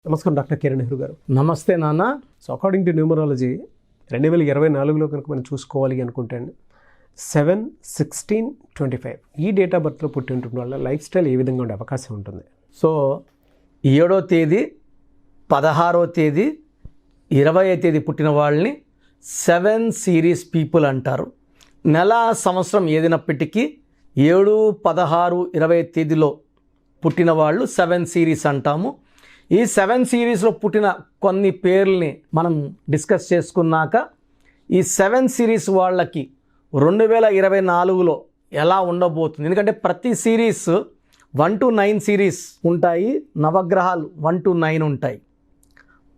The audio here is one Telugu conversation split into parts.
నమస్కారం డాక్టర్ కిరణ్ నెహ్రూ గారు. నమస్తే నాన్న. సో అకార్డింగ్ టు న్యూమరాలజీ 2024లో కనుక మనం చూసుకోవాలి అనుకుంటే 7/16/25 ఈ డేట్ ఆఫ్ బర్త్లో పుట్టి ఉంటున్న వాళ్ళ లైఫ్ స్టైల్ ఏ విధంగా ఉండే అవకాశం ఉంటుంది? సో 7వ తేదీ 16వ తేదీ 20వ తేదీ పుట్టిన వాళ్ళని 7 సిరీస్ పీపుల్ అంటారు. నెల సంవత్సరం ఏదైనప్పటికీ 7, 16, 20 తేదీలో పుట్టిన వాళ్ళు 7 సిరీస్ అంటాము. ఈ 7 సిరీస్లో పుట్టిన కొన్ని పేర్లని మనం డిస్కస్ చేసుకున్నాక ఈ 7 సిరీస్ వాళ్ళకి 2024లో ఎలా ఉండబోతుంది, ఎందుకంటే ప్రతి సిరీస్ 1 to 9 సిరీస్ ఉంటాయి, నవగ్రహాలు 1 to 9 ఉంటాయి.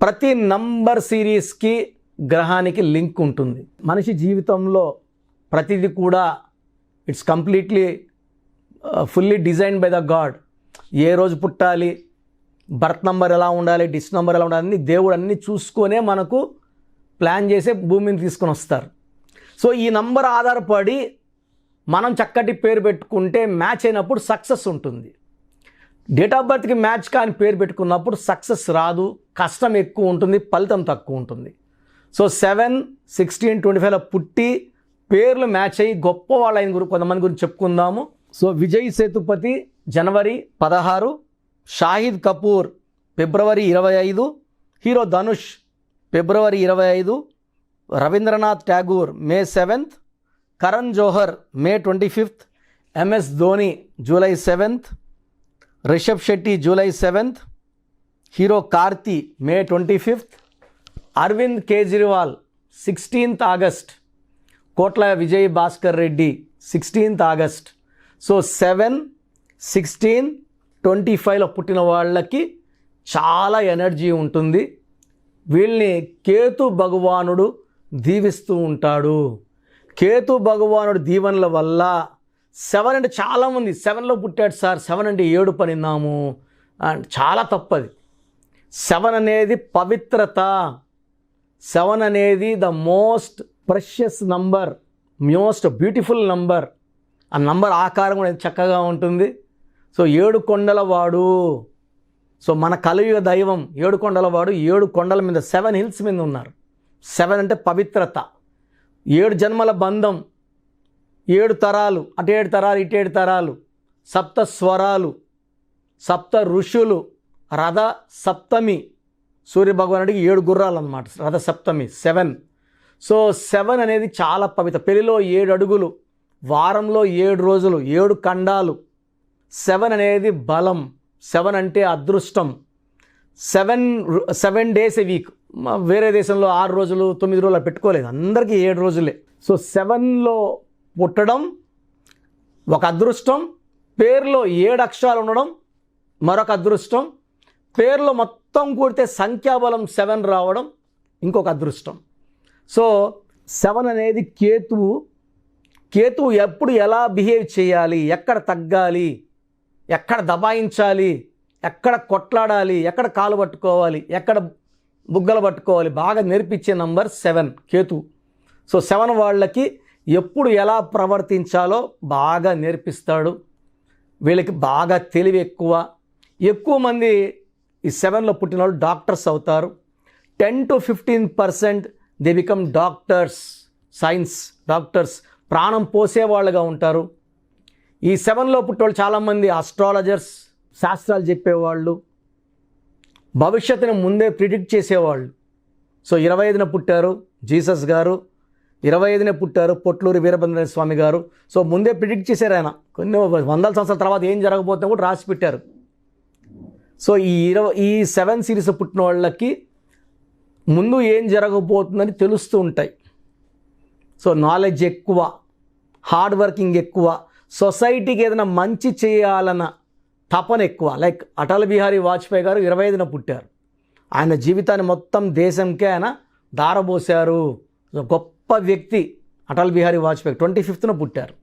ప్రతి నంబర్ సిరీస్కి గ్రహానికి లింక్ ఉంటుంది. మనిషి జీవితంలో ప్రతిదీ కూడా it's completely fully design by the God. ఏ రోజు పుట్టాలి, బర్త్ నంబర్ ఎలా ఉండాలి, డిస్ నంబర్ ఎలా ఉండాలి, దేవుడు అన్నీ చూసుకొనే మనకు ప్లాన్ చేసే భూమిని తీసుకొని వస్తారు. సో ఈ నంబర్ ఆధారపడి మనం చక్కటి పేరు పెట్టుకుంటే మ్యాచ్ అయినప్పుడు సక్సెస్ ఉంటుంది. డేట్ ఆఫ్ బర్త్కి మ్యాచ్ కాని పేరు పెట్టుకున్నప్పుడు సక్సెస్ రాదు, కష్టం ఎక్కువ ఉంటుంది, ఫలితం తక్కువ ఉంటుంది. సో 7, 16, 25లో పుట్టి పేర్లు మ్యాచ్ అయ్యి గొప్ప వాళ్ళ కొంతమంది గురించి చెప్పుకుందాము. సో విజయ్ సేతుపతి జనవరి 16, షాహిద్ కపూర్ ఫిబ్రవరి 25, హీరో ధనుష్ ఫిబ్రవరి 25, రవీంద్రనాథ్ ఠాగూర్ మే 7th, కరణ్ జోహర్ మే 25th, MS ధోని జూలై 7th, రిషబ్ శెట్టి జూలై 7th, హీరో కార్తీ మే 25th, Arvind Kejriwal 16th August, Kotla Vijay Bhaskar Reddy 16th August. So 7, 16, 25లో పుట్టిన వాళ్ళకి చాలా ఎనర్జీ ఉంటుంది. వీళ్ళని కేతు భగవానుడు దీవిస్తూ ఉంటాడు. కేతు భగవానుడు దీవెనల వల్ల 7 అంటే చాలామంది 7లో పుట్టాడు సార్, 7 అంటే 7 పనిన్నాము అండ్ చాలా తప్పది. 7 అనేది పవిత్రత, 7 అనేది the most precious number, most beautiful number. ఆ నంబర్ ఆకారం కూడా చక్కగా ఉంటుంది. సో 7 కొండలవాడు, సో మన కలియుగ దైవం 7 కొండలవాడు. 7 కొండల మీద 7 హిల్స్ మీద ఉన్నారు. 7 అంటే పవిత్రత, 7 జన్మల బంధం, 7 తరాలు, అటు 7 తరాలు ఇటు 7 తరాలు, సప్త స్వరాలు, సప్త ఋషులు, రథ సప్తమి, సూర్యభగవానుడికి 7 గుర్రాలు అన్నమాట, రథ సప్తమి 7. సో 7 అనేది చాలా పవిత్ర. పెళ్లిలో 7 అడుగులు, వారంలో 7 రోజులు, 7 ఖండాలు. 7 అనేది బలం, 7 అంటే అదృష్టం. 7 డేస్ ఏ వీక్. వేరే దేశంలో 6 రోజులు 9 రోజులు పెట్టుకోలేదు, అందరికీ 7 రోజులే. సో 7లో పుట్టడం ఒక అదృష్టం, పేరులో 7 అక్షరాలు ఉండడం మరొక అదృష్టం, పేరులో మొత్తం కూడితే సంఖ్యాబలం 7 రావడం ఇంకొక అదృష్టం. సో 7 అనేది కేతువు. కేతువు ఎప్పుడు ఎలా బిహేవ్ చేయాలి, ఎక్కడ తగ్గాలి, ఎక్కడ దబాయించాలి, ఎక్కడ కొట్లాడాలి, ఎక్కడ కాలు పట్టుకోవాలి, ఎక్కడ బుగ్గలు పట్టుకోవాలి బాగా నేర్పించే నంబర్ 7 కేతు. సో 7 వాళ్ళకి ఎప్పుడు ఎలా ప్రవర్తించాలో బాగా నేర్పిస్తాడు. వీళ్ళకి బాగా తెలివి ఎక్కువ. ఎక్కువ మంది ఈ 7లో పుట్టిన వాళ్ళు డాక్టర్స్ అవుతారు. 10 to 15% they become doctors, science doctors, ప్రాణం పోసేవాళ్ళుగా ఉంటారు. ఈ 7లో పుట్టేవాళ్ళు చాలామంది ఆస్ట్రాలజర్స్, శాస్త్రాలు చెప్పేవాళ్ళు, భవిష్యత్తుని ముందే ప్రిడిక్ట్ చేసేవాళ్ళు. సో 25న పుట్టారు జీసస్ గారు, 25నే పుట్టారు పొట్లూరి వీరభద్ర స్వామి గారు. సో ముందే ప్రిడిక్ట్ చేశారు ఆయన. కొన్ని వందల సంవత్సరాల తర్వాత ఏం జరగబోతుందో కూడా రాసి పెట్టారు. సో ఈ 7 సిరీస్ పుట్టిన వాళ్ళకి ముందు ఏం జరగబోతుందని తెలుస్తూ ఉంటాయి. సో నాలెడ్జ్ ఎక్కువ, హార్డ్ వర్కింగ్ ఎక్కువ, సొసైటీకి ఏదైనా మంచి చేయాలన్న తపన ఎక్కువ. లైక్ అటల్ బిహారీ వాజ్పేయి గారు 25న పుట్టారు. ఆయన జీవితాన్ని మొత్తం దేశంకే ఆయన దారబోశారు. గొప్ప వ్యక్తి అటల్ బిహారీ వాజ్పేయి 25న పుట్టారు.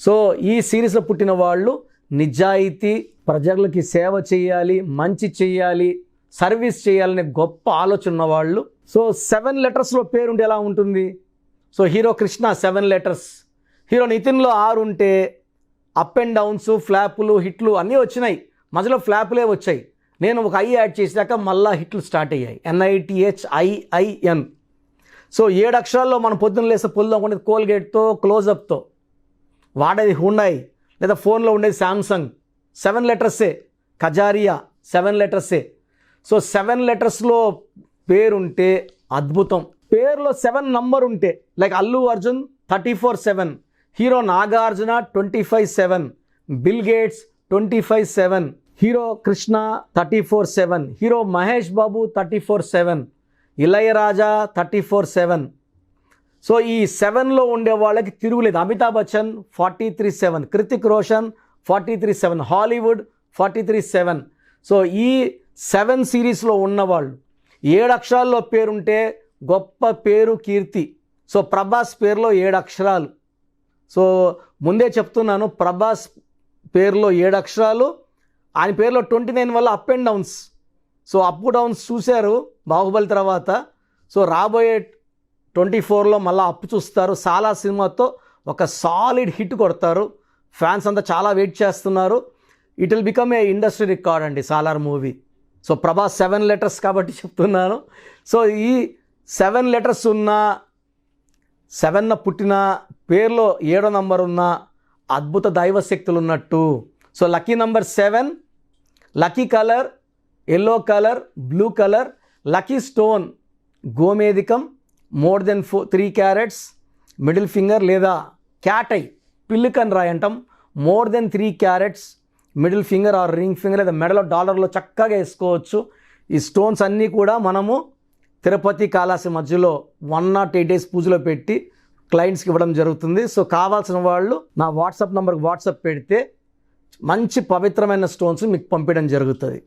సో ఈ సిరీస్లో పుట్టిన వాళ్ళు నిజాయితీ, ప్రజలకి సేవ చేయాలి, మంచి చేయాలి, సర్వీస్ చేయాలనే గొప్ప ఆలోచన ఉన్నవాళ్ళు. సో 7 లెటర్స్లో పేరుంటే ఎలా ఉంటుంది? So hero Krishna 7 letters, hero నితిన్లో 6 ఉంటే అప్ అండ్ డౌన్స్, ఫ్లాపులు, హిట్లు అన్నీ వచ్చినాయి, మధ్యలో ఫ్లాపులే వచ్చాయి. నేను ఒక ఐ యాడ్ చేసాక మళ్ళా హిట్లు స్టార్ట్ అయ్యాయి. NITHIIN. సో 7 అక్షరాల్లో మనం పొద్దున్న లేస్తే పొద్దున ఉండేది కోల్గేట్తో, క్లోజప్తో, వాడేది హుండాయ్, లేదా ఫోన్లో ఉండేది శాంసంగ్. 7 లెటర్సే. కజారియా 7 లెటర్సే. సో 7 లెటర్స్లో పేరుంటే అద్భుతం. పేరులో 7 నంబర్ ఉంటే, like Allu Arjun 34/7, hero Nagarjuna 25/7, Bill Gates 25/7, hero Krishna 34/7, hero Mahesh Babu 34/7, Ilaiyaraaja 34/7. So ఈ 7లో ఉండే వాళ్ళకి తిరుగులేదు. అమితాబ్ బచ్చన్ 43/7, కృతిక్ రోషన్ 43/7, హాలీవుడ్ 43/7. సో ఈ 7 సిరీస్లో ఉన్నవాళ్ళు 7 అక్షరాల్లో పేరుంటే గొప్ప పేరు, కీర్తి. సో ప్రభాస్ పేరులో 7 అక్షరాలు. సో ముందే చెప్తున్నాను, ప్రభాస్ పేరులో 7 అక్షరాలు, ఆయన పేరులో 29 వల్ల up and downs. So up downs చూశారు బాహుబలి తర్వాత. సో రాబోయే 24లో మళ్ళీ అప్పు చూస్తారు. సాలా సినిమాతో ఒక సాలిడ్ హిట్ కొడతారు. ఫ్యాన్స్ అంతా చాలా వెయిట్ చేస్తున్నారు. It will become a industry record అండి Salaar movie. So Prabhas 7 letters కాబట్టి చెప్తున్నాను. సో ఈ 7 లెటర్స్ ఉన్న, 7న పుట్టిన, పేరులో 7వ నంబర్ ఉన్న అద్భుత దైవ శక్తులు ఉన్నట్టు. So lucky number 7, lucky colour yellow colour, blue colour, lucky stone గోమేధికం, more than 3 carats, middle finger లేదా క్యాట్ ఐ, పిల్లికన్ రాయి అంటాం, more than 3 carats, middle finger or ring finger లేదా మెడలో డాలర్లో చక్కగా వేసుకోవచ్చు. ఈ స్టోన్స్ అన్నీ కూడా మనము తిరుపతి కాళహస్తి మధ్యలో 108 days పూజలో పెట్టి క్లయింట్స్కి ఇవ్వడం జరుగుతుంది. సో కావాల్సిన వాళ్ళు నా వాట్సాప్ నెంబర్కి వాట్సాప్ పెడితే మంచి పవిత్రమైన స్టోన్స్ మీకు పంపించడం జరుగుతుంది.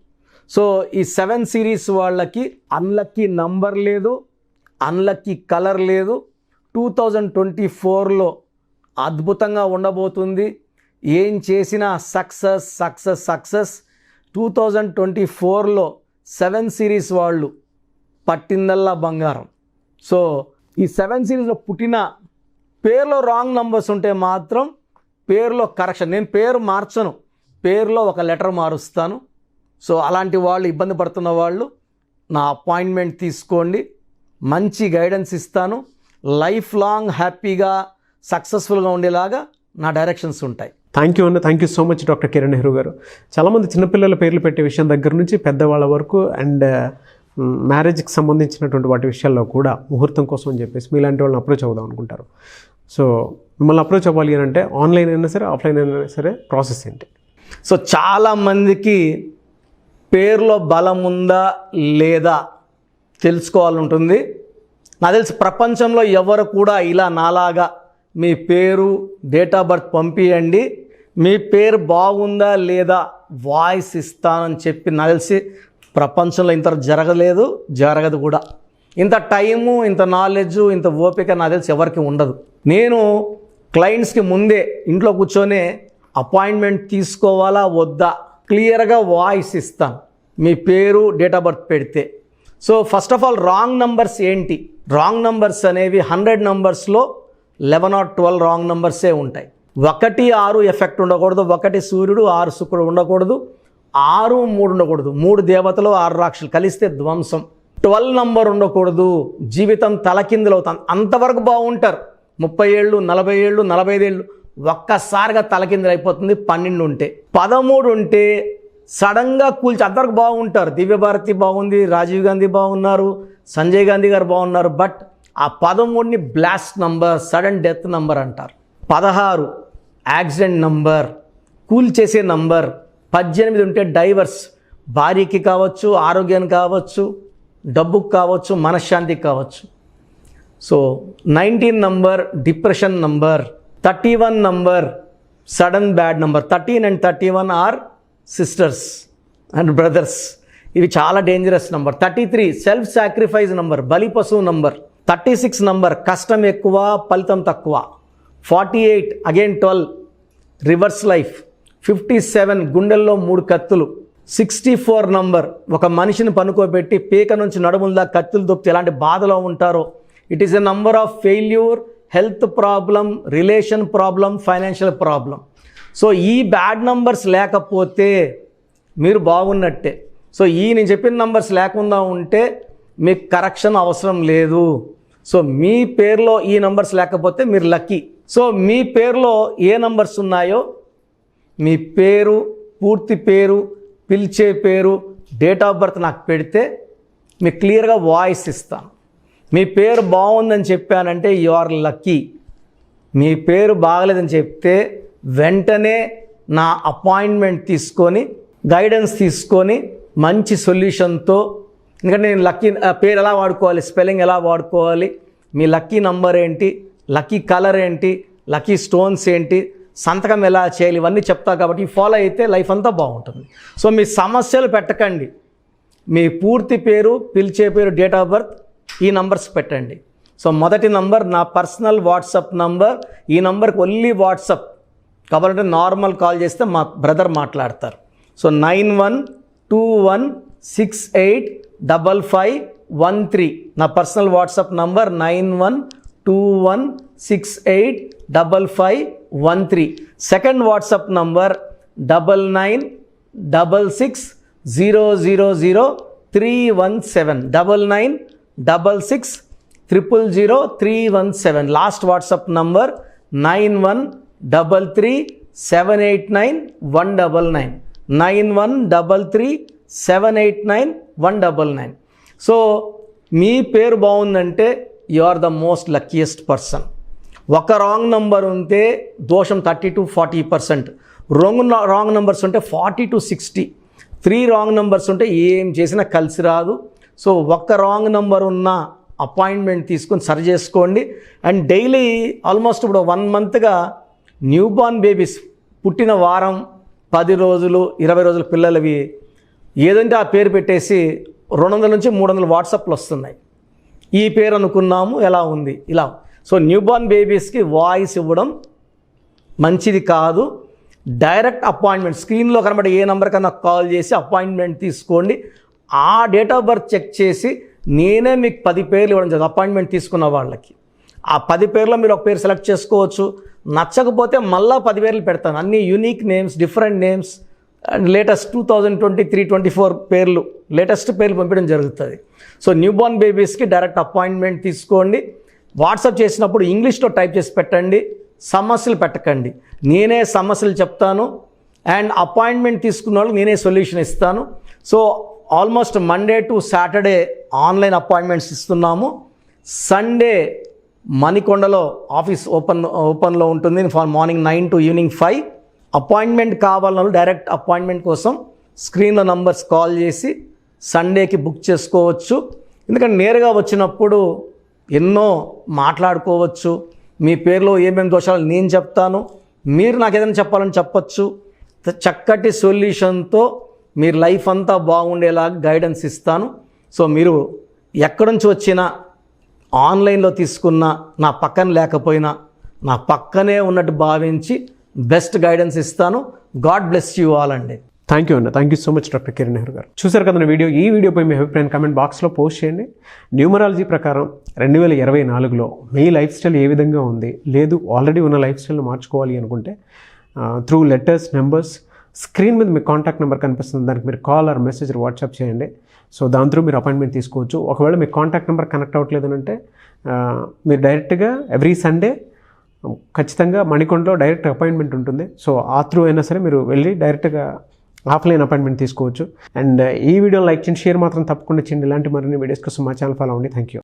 సో ఈ 7 సిరీస్ వాళ్ళకి అన్లక్కీ నంబర్ లేదు, అన్లక్కీ కలర్ లేదు. 2024లో అద్భుతంగా ఉండబోతుంది. ఏం చేసినా సక్సెస్ సక్సెస్ సక్సెస్. 2024లో 7 సిరీస్ వాళ్ళు పట్టిందల్లా బంగారం. సో ఈ 7 సిరీస్లో పుట్టిన పేరులో రాంగ్ నంబర్స్ ఉంటే మాత్రం పేరులో కరెక్షన్. నేను పేరు మార్చను, పేరులో ఒక లెటర్ మారుస్తాను. సో అలాంటి వాళ్ళు, ఇబ్బంది పడుతున్న వాళ్ళు నా అపాయింట్మెంట్ తీసుకోండి, మంచి గైడెన్స్ ఇస్తాను. లైఫ్ లాంగ్ హ్యాపీగా సక్సెస్ఫుల్గా ఉండేలాగా నా డైరెక్షన్స్ ఉంటాయి. థ్యాంక్ యూ అన్న. Thank you so much doctor Kiran Nehru గారు. చాలామంది చిన్నపిల్లల పేర్లు పెట్టే విషయం దగ్గర నుంచి పెద్దవాళ్ళ వరకు అండ్ మ్యారేజ్కి సంబంధించినటువంటి వాటి విషయాల్లో కూడా ముహూర్తం కోసం అని చెప్పేసి మీలాంటి వాళ్ళని అప్రోచ్ అవుదాం అనుకుంటారు. సో మిమ్మల్ని అప్రోచ్ అవ్వాలి అని అంటే ఆన్లైన్ అయినా సరే, ఆఫ్లైన్ అయినా సరే ప్రాసెస్ ఏంటి? సో చాలామందికి పేరులో బలం ఉందా లేదా తెలుసుకోవాలంటుంది. నాకు తెలిసి ప్రపంచంలో ఎవరు కూడా ఇలా నాలాగా మీ పేరు, డేట్ ఆఫ్ బర్త్ పంపియండి, మీ పేరు బాగుందా లేదా వాయిస్ ఇస్తానని చెప్పి నాకు తెలిసి ప్రపంచంలో ఇంత జరగలేదు, జరగదు కూడా. ఇంత టైము, ఇంత నాలెడ్జు, ఇంత ఓపిక నాకు తెలిసి ఎవరికి ఉండదు. నేను క్లయింట్స్కి ముందే ఇంట్లో కూర్చొనే అపాయింట్మెంట్ తీసుకోవాలా వద్దా క్లియర్గా వాయిస్ ఇస్తాను మీ పేరు, డేట్ ఆఫ్ బర్త్ పెడితే. So first of all wrong numbers ఏంటి? రాంగ్ నంబర్స్ అనేవి 100 నంబర్స్లో 11 or 12 రాంగ్ నంబర్సే ఉంటాయి. 1, 6 ఎఫెక్ట్ ఉండకూడదు, 1 సూర్యుడు 6 శుక్రుడు ఉండకూడదు, 6, 3 ఉండకూడదు, 3 దేవతలు 6 రాక్షసులు కలిస్తే ధ్వంసం. 12 నంబర్ ఉండకూడదు, జీవితం తలకిందులు అవుతాం. అంతవరకు బాగుంటారు, 30 ఏళ్ళు, 40 ఏళ్ళు, 45 ఏళ్ళు, ఒక్కసారిగా తలకిందులు అయిపోతుంది 12 ఉంటే. 13 ఉంటే సడన్గా కూల్చి అంతవరకు బాగుంటారు. దివ్యభారతి బాగుంది, రాజీవ్ గాంధీ బాగున్నారు, సంజయ్ గాంధీ గారు బాగున్నారు. బట్ ఆ 13ని blast number, sudden death number అంటారు. 16 యాక్సిడెంట్ నంబర్, కూల్ చేసే నంబర్. 18 ఉంటే డైవర్స్, భార్యకి కావచ్చు, ఆరోగ్యానికి కావచ్చు, డబ్బుకు కావచ్చు, మనశ్శాంతికి కావచ్చు. So 19 number depression number. 31 number sudden bad number. 13 and 31 are sisters and brothers. ఇవి చాలా dangerous number. 33 self sacrifice number, బలి పశువు నంబర్. 36 నంబర్ కష్టం ఎక్కువ, ఫలితం తక్కువ. 48 అగైన్ 12 రివర్స్ లైఫ్. 57 గుండెల్లో 3 కత్తులు. 64 నంబర్ ఒక మనిషిని పనుకోబెట్టి పీక నుంచి నడుముల కత్తులు దొప్పితే ఎలాంటి బాధలో ఉంటారో. It is a number of failure, health problem, relation problem, financial problem. So ఈ బ్యాడ్ నంబర్స్ లేకపోతే మీరు బాగున్నట్టే. సో నేను చెప్పిన నంబర్స్ లేకుండా ఉంటే మీకు కరెక్షన్ అవసరం లేదు. సో మీ పేరులో ఈ నంబర్స్ లేకపోతే మీరు లక్కీ. సో మీ పేరులో ఏ నంబర్స్ ఉన్నాయో మీ పేరు, పూర్తి పేరు, పిలిచే పేరు, డేట్ ఆఫ్ బర్త్ నాకు పెడితే మీకు క్లియర్గా వాయిస్ ఇస్తాను. మీ పేరు బాగుందని చెప్పానంటే యు ఆర్ లక్కీ. మీ పేరు బాగలేదని చెప్తే వెంటనే నా అపాయింట్మెంట్ తీసుకొని గైడెన్స్ తీసుకొని మంచి సొల్యూషన్తో, ఎందుకంటే నేను లక్కీ పేరు ఎలా వాడుకోవాలి, స్పెల్లింగ్ ఎలా వాడుకోవాలి, మీ లక్కీ నంబర్ ఏంటి, లక్కీ కలర్ ఏంటి, లక్కీ స్టోన్స్ ఏంటి, సంతకం ఎలా చేయాలి, ఇవన్నీ చెప్తా కాబట్టి ఫాలో అయితే లైఫ్ అంతా బాగుంటుంది. సో మీ సమస్యలు పెట్టకండి. మీ పూర్తి పేరు, పిలిచే పేరు, డేట్ ఆఫ్ బర్త్, ఈ నంబర్స్ పెట్టండి. సో మొదటి నంబర్ నా పర్సనల్ వాట్సాప్ నంబర్. ఈ నంబర్కి ఓన్లీ వాట్సాప్, కాబట్టి నార్మల్ కాల్ చేస్తే మా బ్రదర్ మాట్లాడతారు. సో 9121685513 నా personal WhatsApp number 9121685513. Second WhatsApp number 9966000317 9966000317. Last WhatsApp number 9133789199 9133789199. So మీ పేరు బాగుందంటే you are the most luckiest person. ఒక రాంగ్ నంబర్ ఉంటే దోషం 30 to 40%, రాంగ్ నంబర్స్ ఉంటే 40 to 60, 3 రాంగ్ నంబర్స్ ఉంటే ఏం చేసినా కలిసి రాదు. సో ఒక్క రాంగ్ నంబర్ ఉన్న అపాయింట్మెంట్ తీసుకొని సరి చేసుకోండి. అండ్ డైలీ ఆల్మోస్ట్ ఇప్పుడు 1 మంత్గా న్యూబార్న్ బేబీస్ పుట్టిన వారం, 10 రోజులు, 20 రోజుల పిల్లలవి ఏదంటే ఆ పేరు పెట్టేసి 200 నుంచి 300 వాట్సాప్లు వస్తున్నాయి. ఈ పేరు అనుకున్నాము, ఎలా ఉంది ఇలా. సో న్యూబార్న్ బేబీస్కి వాయిస్ ఇవ్వడం మంచిది కాదు. డైరెక్ట్ అపాయింట్మెంట్, స్క్రీన్లో కనబడే ఏ నెంబర్ కన్నా కాల్ చేసి అపాయింట్మెంట్ తీసుకోండి. ఆ డేట్ ఆఫ్ బర్త్ చెక్ చేసి నేనే మీకు 10 పేర్లు ఇవ్వడం జరుగుతుంది అపాయింట్మెంట్ తీసుకున్న వాళ్ళకి. ఆ 10 పేర్లో మీరు ఒక పేరు సెలెక్ట్ చేసుకోవచ్చు. నచ్చకపోతే మళ్ళీ 10 పేర్లు పెడతాను. అన్ని unique names, different names, and latest 2023-24 పేర్లు, లేటెస్ట్ పేర్లు పంపించడం జరుగుతుంది. సో న్యూబార్న్ బేబీస్కి డైరెక్ట్ అపాయింట్మెంట్ తీసుకోండి. వాట్సాప్ చేసినప్పుడు ఇంగ్లీష్లో టైప్ చేసి పెట్టండి, సమస్యలు పెట్టకండి. నేనే సమస్యలు చెప్తాను అండ్ అపాయింట్మెంట్ తీసుకున్న వాళ్ళకి నేనే సొల్యూషన్ ఇస్తాను. So almost Monday to Saturday online appointments ఇస్తున్నాము. సండే మణికొండలో ఆఫీస్ ఓపెన్లో ఉంటుంది మార్నింగ్ 9 to ఈవినింగ్ 5. అపాయింట్మెంట్ కావాలన్న డైరెక్ట్ అపాయింట్మెంట్ కోసం స్క్రీన్లో నంబర్స్ కాల్ చేసి సండేకి బుక్ చేసుకోవచ్చు. ఎందుకంటే నేరుగా వచ్చినప్పుడు ఎన్నో మాట్లాడుకోవచ్చు. మీ పేరులో ఏమేమి దోషాలు నేను చెప్తాను, మీరు నాకు ఏదైనా చెప్పాలని చెప్పచ్చు. చక్కటి సొల్యూషన్తో మీరు లైఫ్ అంతా బాగుండేలాగా గైడెన్స్ ఇస్తాను. సో మీరు ఎక్కడి నుంచి వచ్చినా, ఆన్లైన్లో తీసుకున్న, నా పక్కన లేకపోయినా నా పక్కనే ఉన్నట్టు భావించి బెస్ట్ గైడెన్స్ ఇస్తాను. గాడ్ బ్లెస్ యూ ఆల్ అండి. థ్యాంక్ యూ అన్న. Thank you so much doctor Kiran Nehru గారు. చూసారు కదా వీడియో. ఈ వీడియోపై మీ అభిప్రాయం కామెంట్ బాక్స్లో పోస్ట్ చేయండి. న్యూమరాలజీ ప్రకారం 2024లో మీ లైఫ్ స్టైల్ ఏ విధంగా ఉంది, లేదు ఆల్రెడీ ఉన్న లైఫ్ స్టైల్ని మార్చుకోవాలి అనుకుంటే త్రూ లెటర్స్, నెంబర్స్, స్క్రీన్ మీద మీ కాంటాక్ట్ నెంబర్ కనిపిస్తుంది, దానికి మీరు కాల్ ఆర్ మెసేజ్ వాట్సాప్ చేయండి. సో దాని త్రూ మీరు అపాయింట్మెంట్ తీసుకోవచ్చు. ఒకవేళ మీ కాంటాక్ట్ నెంబర్ కనెక్ట్ అవ్వట్లేదు అంటే మీరు డైరెక్ట్గా ఎవ్రీ సండే ఖచ్చితంగా మణికొండలో డైరెక్ట్ అపాయింట్మెంట్ ఉంటుంది. సో ఆ త్రూ అయినా సరే మీరు వెళ్ళి డైరెక్ట్గా ఆఫ్లైన్ అపాయింట్మెంట్ తీసుకోవచ్చు. అండ్ ఈ వీడియో లైక్ చేయండి, షేర్ మాత్రం తప్పకుండా చేయండి. ఇలాంటి మరిన్ని వీడియోస్ కోసం మా ఛానల్ ఫాలో అవ్వండి. Thank you.